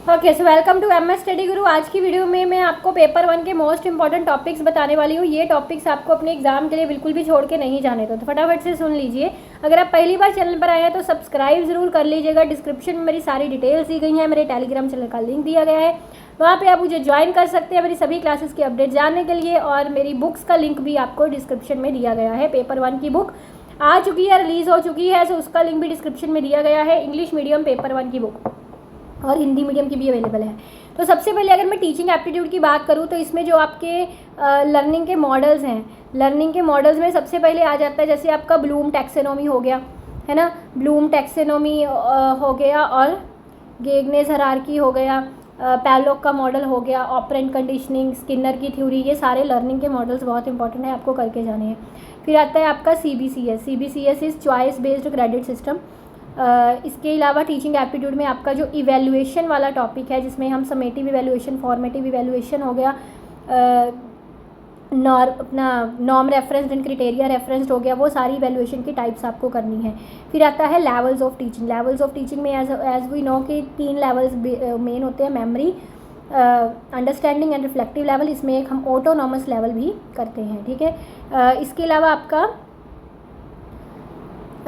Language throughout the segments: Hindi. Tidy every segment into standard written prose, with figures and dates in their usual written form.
Okay, so welcome to MS study guru. आज की वीडियो में मैं आपको पेपर 1 के मोस्ट इंपॉर्टेंट टॉपिक्स बताने वाली हूँ। ये टॉपिक्स आपको अपने एग्जाम के लिए बिल्कुल भी छोड़ के नहीं जाने तो फटाफट से सुन लीजिए। अगर आप पहली बार चैनल पर आए हैं तो सब्सक्राइब जरूर कर लीजिएगा। डिस्क्रिप्शन में मेरी सारी डिटेल्स दी गई हैं, मेरे टेलीग्राम चैनल का लिंक दिया गया है, वहाँ पर आप मुझे ज्वाइन कर सकते हैं मेरी सभी क्लासेस की अपडेट जानने के लिए। और मेरी बुक्स का लिंक भी आपको डिस्क्रिप्शन में दिया गया है। पेपर 1 की बुक आ चुकी है, रिलीज़ हो चुकी है, सो उसका लिंक भी डिस्क्रिप्शन में दिया गया है। इंग्लिश मीडियम पेपर 1 की बुक और हिंदी मीडियम की भी अवेलेबल है। तो सबसे पहले अगर मैं टीचिंग एप्टीट्यूड की बात करूँ तो इसमें जो आपके लर्निंग के मॉडल्स हैं, लर्निंग के मॉडल्स में सबसे पहले आ जाता है जैसे आपका ब्लूम टैक्सोनॉमी हो गया, है ना, ब्लूम टैक्सोनॉमी हो गया, और गेगनेस हायरार्की हो गया, पैवलोव का मॉडल हो गया, ऑपरेंट कंडीशनिंग, स्किनर की थ्योरी, ये सारे लर्निंग के मॉडल्स बहुत इंपॉर्टेंट है, आपको करके जाने हैं। फिर आता है आपका CBCS is choice based credit system. इसके अलावा टीचिंग एप्टीट्यूड में आपका जो इवैल्यूएशन वाला टॉपिक है, जिसमें हम समेटिव इवैल्यूएशन, फॉर्मेटिव इवैल्यूएशन हो गया, norm referenced and criteria referenced हो गया, वो सारी इवैल्यूएशन की टाइप्स आपको करनी है। फिर आता है levels of teaching. Levels of teaching में एज वी नो कि 3 लेवल्स मेन होते हैं, memory, understanding and reflective level. इसमें एक हम ऑटोनॉमस लेवल भी करते हैं, ठीक है। इसके अलावा आपका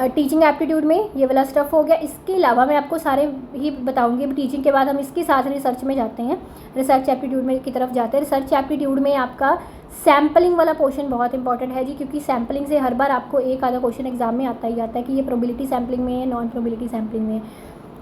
टीचिंग एप्टीट्यूड में ये वाला स्टफ हो गया। इसके अलावा मैं आपको सारे ही बताऊंगी। टीचिंग के बाद हम इसके साथ रिसर्च में जाते हैं, रिसर्च एप्टीट्यूड में की तरफ जाते हैं। रिसर्च एप्टीट्यूड में आपका सैम्पलिंग वाला पोर्शन बहुत इंपॉर्टेंट है जी, क्योंकि सैम्पलिंग से हर बार आपको एक आधा क्वेश्चन एग्जाम में आता ही आता है कि ये प्रोबेबिलिटी सैम्पलिंग में है, नॉन प्रोबेबिलिटी सैम्पलिंग में है।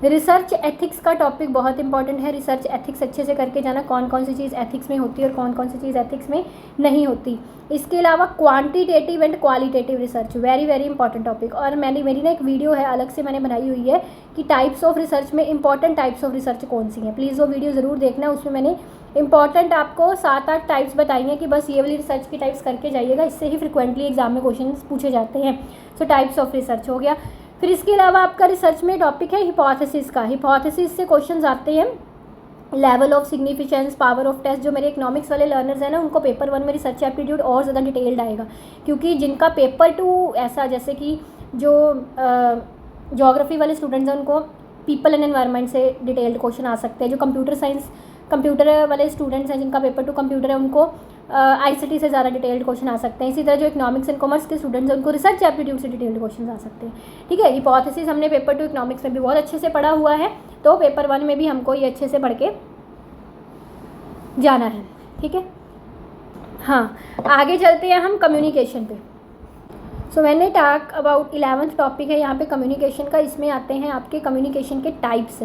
रिसर्च एथिक्स का टॉपिक बहुत इंपॉर्टेंट है। रिसर्च एथिक्स अच्छे से करके जाना, कौन कौन सी चीज़ एथिक्स में होती है और कौन कौन सी चीज़ एथिक्स में नहीं होती। इसके अलावा quantitative and qualitative research, very very important topic. और मेरी ना एक वीडियो है, अलग से मैंने बनाई हुई है कि टाइप्स ऑफ रिसर्च में इंपॉर्टेंट टाइप्स ऑफ रिसर्च कौन सी हैं। प्लीज़ वो वीडियो ज़रूर देखना, उसमें मैंने इंपॉर्टेंट आपको 7-8 टाइप्स बताई हैं कि बस ये वाली रिसर्च की टाइप्स करके जाइएगा, इससे ही फ्रिक्वेंटली एग्जाम में क्वेश्चन पूछे जाते हैं। सो टाइप्स ऑफ रिसर्च हो गया। फिर इसके अलावा आपका रिसर्च में टॉपिक है हिपोथेसिस का। हिपोथेसिस से क्वेश्चंस आते हैं, level of significance, power of test. जो मेरे इकोनॉमिक्स वाले लर्नर्स हैं ना, उनको पेपर 1 में रिसर्च एप्टीट्यूड और ज़्यादा डिटेल्ड आएगा, क्योंकि जिनका पेपर 2 ऐसा, जैसे कि जो ज्योग्राफी वाले स्टूडेंट्स हैं उनको पीपल एंड एनवायरनमेंट से डिटेल्ड क्वेश्चन आ सकते हैं। जो कंप्यूटर साइंस, कंप्यूटर वाले स्टूडेंट्स हैं जिनका पेपर 2 कंप्यूटर है, उनको ICT से ज़्यादा डिटेल्ड क्वेश्चन आ सकते हैं। इसी तरह जो इकोनॉमिक्स एंड कॉमर्स के स्टूडेंट्स हैं उनको रिसर्च एप्टीट्यूड से डिटेल्ड क्वेश्चन आ सकते हैं, ठीक है। हिपोथेसिस हमने पेपर 2 इकोनॉमिक्स में भी बहुत अच्छे से पढ़ा हुआ है, तो पेपर 1 में भी हमको ये अच्छे से पढ़ के जाना है, ठीक है। हाँ, आगे चलते हैं हम कम्युनिकेशन पे। सो मैंने टॉक अबाउट 11th टॉपिक है यहाँ पे कम्युनिकेशन का। इसमें आते हैं आपके कम्युनिकेशन के टाइप्स।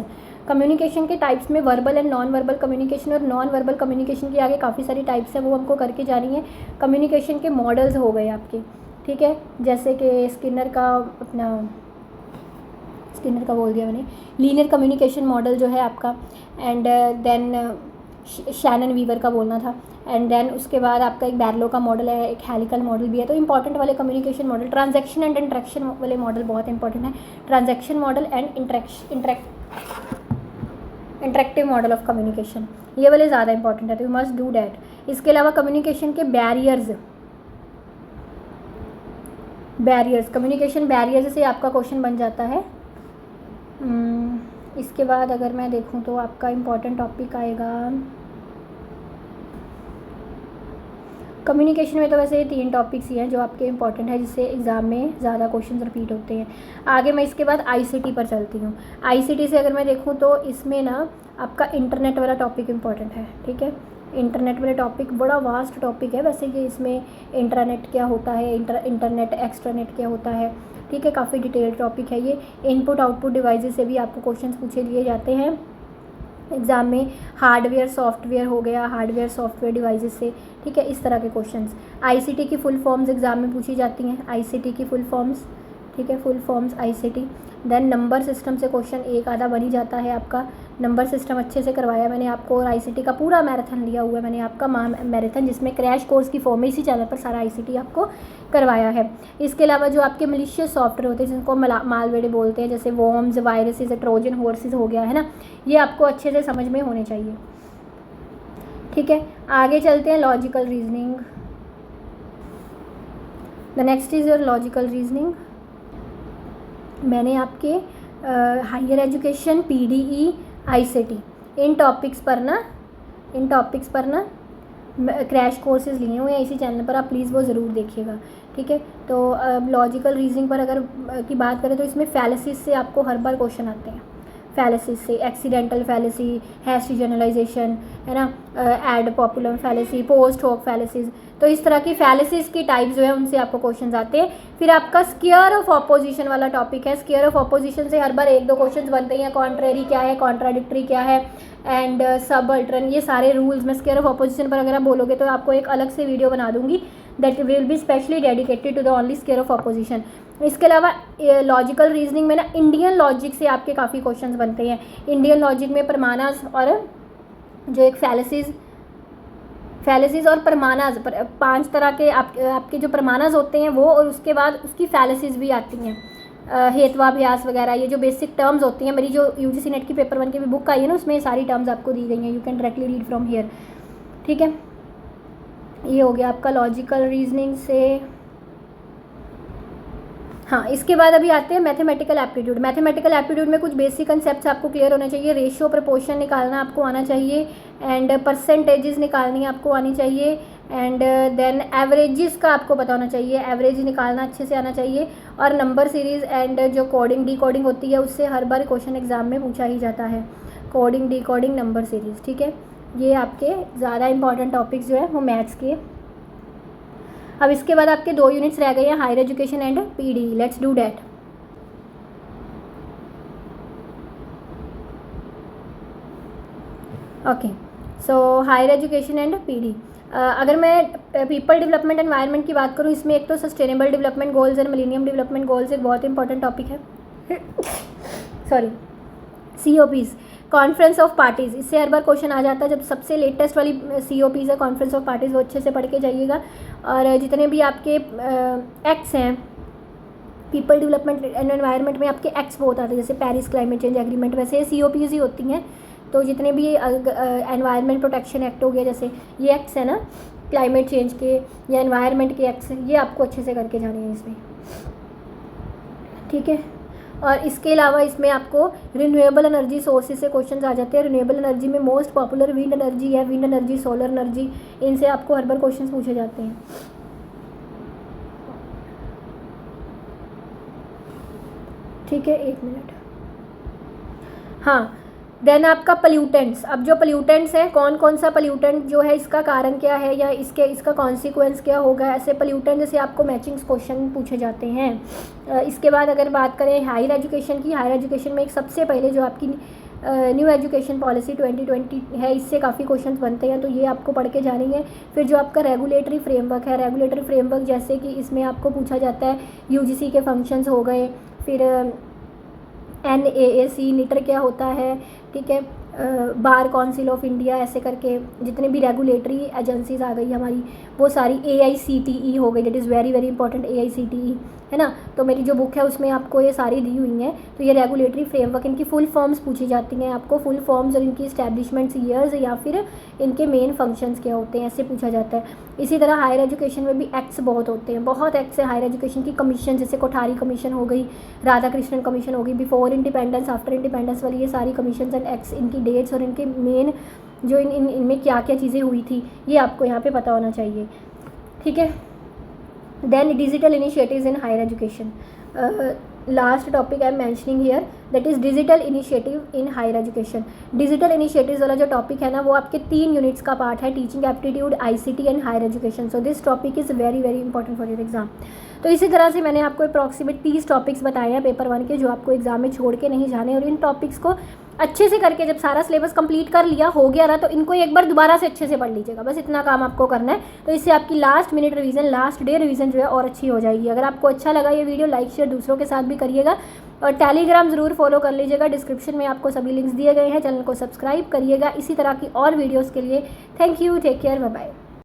कम्युनिकेशन के टाइप्स में verbal and non verbal communication, और नॉन वर्बल कम्युनिकेशन की आगे काफ़ी सारी टाइप्स हैं, वो हमको करके जा रही हैं। कम्युनिकेशन के मॉडल्स हो गए आपके, ठीक है, जैसे कि स्किनर का बोल दिया मैंने, लीनियर कम्युनिकेशन मॉडल जो है आपका, एंड देन शैनन वीवर का बोलना था, एंड देन उसके बाद आपका एक बैरलो का मॉडल है, एक हेलिकल मॉडल भी है। तो इंपॉर्टेंट वाले communication model, transaction and interaction वाले मॉडल बहुत इंपॉर्टेंट है। Transaction model and interactive model of communication, ये वाले ज़्यादा इंपॉर्टेंट है, तो यू मस्ट डू डैट। इसके अलावा कम्युनिकेशन के बैरियर्स, कम्युनिकेशन बैरियर्स से आपका क्वेश्चन बन जाता है। इसके बाद अगर मैं देखूं तो आपका इम्पॉर्टेंट टॉपिक आएगा कम्युनिकेशन में। तो वैसे ये 3 टॉपिक्स ही हैं जो आपके इंपॉर्टेंट है, जिससे एग्ज़ाम में ज़्यादा क्वेश्चन रिपीट होते हैं। आगे मैं इसके बाद ICT पर चलती हूँ। ICT से अगर मैं देखूँ तो इसमें ना आपका इंटरनेट वाला टॉपिक इंपॉर्टेंट है, ठीक है। इंटरनेट वाला टॉपिक बड़ा वास्ट टॉपिक है वैसे, कि इसमें इंटरनेट क्या होता है, इंटरनेट एक्सट्रानेट क्या होता है, ठीक है, काफ़ी डिटेल्ड टॉपिक है ये। इनपुट आउटपुट डिवाइसेस से भी आपको क्वेश्चन पूछे लिए जाते हैं एग्ज़ाम में। हार्डवेयर सॉफ्टवेयर हो गया, हार्डवेयर सॉफ्टवेयर डिवाइसेस से, ठीक है, इस तरह के क्वेश्चंस। ICT की फुल फॉर्म्स एग्ज़ाम में पूछी जाती हैं, ICT की फुल फॉर्म्स, ठीक है, full forms ICT। Then number system से क्वेश्चन एक आधा बन ही जाता है आपका। नंबर सिस्टम अच्छे से करवाया मैंने आपको, और ICT का पूरा मैराथन लिया हुआ है मैंने आपका मैराथन, जिसमें क्रैश कोर्स की फॉर्म में इसी चैनल पर सारा ICT आपको करवाया है। इसके अलावा जो आपके मलिशियस सॉफ्टवेयर होते हैं जिनको मालवेयर बोलते हैं, जैसे वॉर्म्स, वायरसेस, ट्रोजन हॉर्सेस हो गया, है ना, ये आपको अच्छे से समझ में होने चाहिए, ठीक है। आगे चलते हैं logical reasoning. The next is your logical reasoning. मैंने आपके हायर एजुकेशन, PDE, ICT इन टॉपिक्स पर ना क्रैश कोर्सेज लिए हुए हैं इसी चैनल पर, आप प्लीज़ वो ज़रूर देखिएगा, ठीक है। तो लॉजिकल रीजनिंग पर अगर की बात करें तो इसमें फैलेसिस से आपको हर बार क्वेश्चन आते हैं, फैलेसिस से, एक्सीडेंटल फैलेसी, हैस्टी जनरलाइजेशन, है ना, एड पॉपुलम फैलेसी, पोस्ट होक फैलेसीज, तो इस तरह की फैलेसिस की टाइप जो है उनसे आपको क्वेश्चन आते हैं। फिर आपका स्क्वायर ऑफ ऑपोजिशन वाला टॉपिक है, स्क्वायर ऑफ ऑपोजिशन से हर बार 1-2 क्वेश्चन बनते हैं, कॉन्ट्रेरी क्या है, कॉन्ट्राडिक्टरी क्या है, एंड सबअल्टरन, ये सारे रूल्स। मैं स्क्वायर ऑफ ऑपोजिशन पर अगर आप बोलोगे तो आपको एक अलग से वीडियो बना दूंगी, that will be specially dedicated to the only square of opposition. इसके अलावा लॉजिकल रीजनिंग में ना इंडियन लॉजिक से आपके काफ़ी क्वेश्चंस बनते हैं। इंडियन लॉजिक में प्रमाणास और जो एक फैलेसीज और प्रमाणास, 5 तरह के आपके जो प्रमाणास होते हैं वो, और उसके बाद उसकी फैलेसीज भी आती हैं, हेत्वाभ्यास वगैरह, ये जो बेसिक टर्म्स होती हैं। मेरी जो UGC नेट की पेपर 1 की भी बुक आई है ना, उसमें ये सारी टर्म्स आपको दी गई हैं, you can directly read from here, ठीक है। ये हो गया आपका लॉजिकल रीजनिंग से। हाँ, इसके बाद अभी आते हैं मैथमेटिकल एप्टीट्यूड। मैथमेटिकल एप्टीट्यूड में कुछ बेसिक कंसेप्ट्स आपको क्लियर होने चाहिए। रेशियो प्रपोर्शन निकालना आपको आना चाहिए, एंड परसेंटेजेस निकालनी आपको आनी चाहिए, एंड देन एवरेजेस का आपको पता होना चाहिए, एवरेज निकालना अच्छे से आना चाहिए, और नंबर सीरीज़ एंड जो कोडिंग डिकोडिंग होती है उससे हर बार क्वेश्चन एग्जाम में पूछा ही जाता है, कोडिंग डिकोडिंग नंबर सीरीज़, ठीक है। ये आपके ज़्यादा इंपॉर्टेंट टॉपिक्स जो है वो मैथ्स के। अब इसके बाद आपके 2 यूनिट्स रह गए हैं, higher education and PD। Let's do that. Okay, so higher education and PD। अगर मैं पीपल डेवलपमेंट एनवायरनमेंट की बात करूँ, इसमें एक तो sustainable development goals and millennium development goals एक बहुत इंपॉर्टेंट टॉपिक है। Sorry, COPs, conference of parties, इससे हर बार क्वेश्चन आ जाता है। जब सबसे लेटेस्ट वाली COPs है, कॉन्फ्रेंस ऑफ पार्टीज़, वो अच्छे से पढ़ के जाइएगा। और जितने भी आपके एक्ट्स हैं पीपल डेवलपमेंट एंड एनवायरनमेंट में, आपके एक्ट्स बहुत आते हैं, जैसे पेरिस क्लाइमेट चेंज एग्रीमेंट, वैसे COPs ही होती हैं। तो जितने भी एनवायरनमेंट प्रोटेक्शन एक्ट हो गया, जैसे ये एक्ट्स हैं ना क्लाइमेट चेंज के या एनवायरनमेंट के एक्ट्स, ये आपको अच्छे से करके जाने हैं इसमें, ठीक है। और इसके अलावा इसमें आपको रिन्यूएबल एनर्जी सोर्सेज से क्वेश्चंस आ जाते हैं। रिन्यूएबल एनर्जी में मोस्ट पॉपुलर विंड एनर्जी है, विंड एनर्जी, सोलर एनर्जी, इनसे आपको हर बार क्वेश्चंस पूछे जाते हैं, ठीक है। 1 मिनट। हाँ, देन आपका पोल्यूटेंट्स। अब जो पोल्यूटेंट्स हैं, कौन कौन सा पोल्यूटेंट जो है, इसका कारण क्या है या इसका कॉन्सिक्वेंस क्या होगा, ऐसे पोल्यूटेंट जैसे आपको मैचिंग क्वेश्चन पूछे जाते हैं। इसके बाद अगर बात करें हायर एजुकेशन की, हायर एजुकेशन में एक सबसे पहले जो आपकी न्यू एजुकेशन पॉलिसी 2020 है, इससे काफ़ी क्वेश्चन बनते हैं, तो ये आपको पढ़ के जानी है। फिर जो आपका रेगुलेटरी फ्रेमवर्क है, रेगुलेटरी फ्रेमवर्क जैसे कि इसमें आपको पूछा जाता है UGC के फंक्शंस हो गए, फिर NAAC नीटर क्या होता है, ठीक है, बार काउंसिल ऑफ इंडिया, ऐसे करके जितने भी रेगुलेटरी एजेंसीज आ गई हमारी, वो सारी AICTE हो गई, that is very very important, AICTE, है ना। तो मेरी जो बुक है उसमें आपको ये सारी दी हुई हैं। तो ये रेगुलेटरी फ्रेमवर्क, इनकी फुल फॉर्म्स पूछी जाती हैं आपको, फुल फॉर्म्स और इनकी इस्टेब्लिशमेंट्स ईयर्स या फिर इनके मेन फंक्शंस क्या होते हैं, ऐसे पूछा जाता है। इसी तरह हायर एजुकेशन में भी एक्ट्स बहुत होते हैं, बहुत एक्ट्स हैं हायर एजुकेशन की। कमीशन, जैसे कोठारी कमीशन हो गई, राधा कृष्णन कमीशन हो गई, बिफोर इंडिपेंडेंस, आफ्टर इंडिपेंडेंस वाली, ये सारी कमीशन एंड एक्ट्स, इनकी डेट्स और इनके मेन जो इनमें क्या क्या चीज़ें हुई थी, ये आपको यहाँ पे पता होना चाहिए, ठीक है। Then digital initiatives in higher education, last topic I am mentioning here, that is digital initiative in higher education. Digital initiatives वाला जो टॉपिक है ना, वो आपके 3 यूनिट्स का पार्ट है, teaching aptitude, ICT and higher education. So this topic is very very important for your exam. तो इसी तरह से मैंने आपको अप्रॉक्सीमेट 30 टॉपिक्स बताए हैं पेपर 1 के, जो आपको एग्जाम में छोड़ के नहीं जाने। और इन टॉपिक्स को अच्छे से करके जब सारा सिलेबस कंप्लीट कर लिया हो गया ना, तो इनको एक बार दोबारा से अच्छे से पढ़ लीजिएगा, बस इतना काम आपको करना है। तो इससे आपकी last minute revision, last day revision जो है और अच्छी हो जाएगी। अगर आपको अच्छा लगा ये वीडियो, लाइक शेयर दूसरों के साथ भी करिएगा, और टेलीग्राम ज़रूर फॉलो कर लीजिएगा, डिस्क्रिप्शन में आपको सभी लिंक्स दिए गए हैं। चैनल को सब्सक्राइब करिएगा इसी तरह की और वीडियोज़ के लिए। Thank you, take care, bye bye.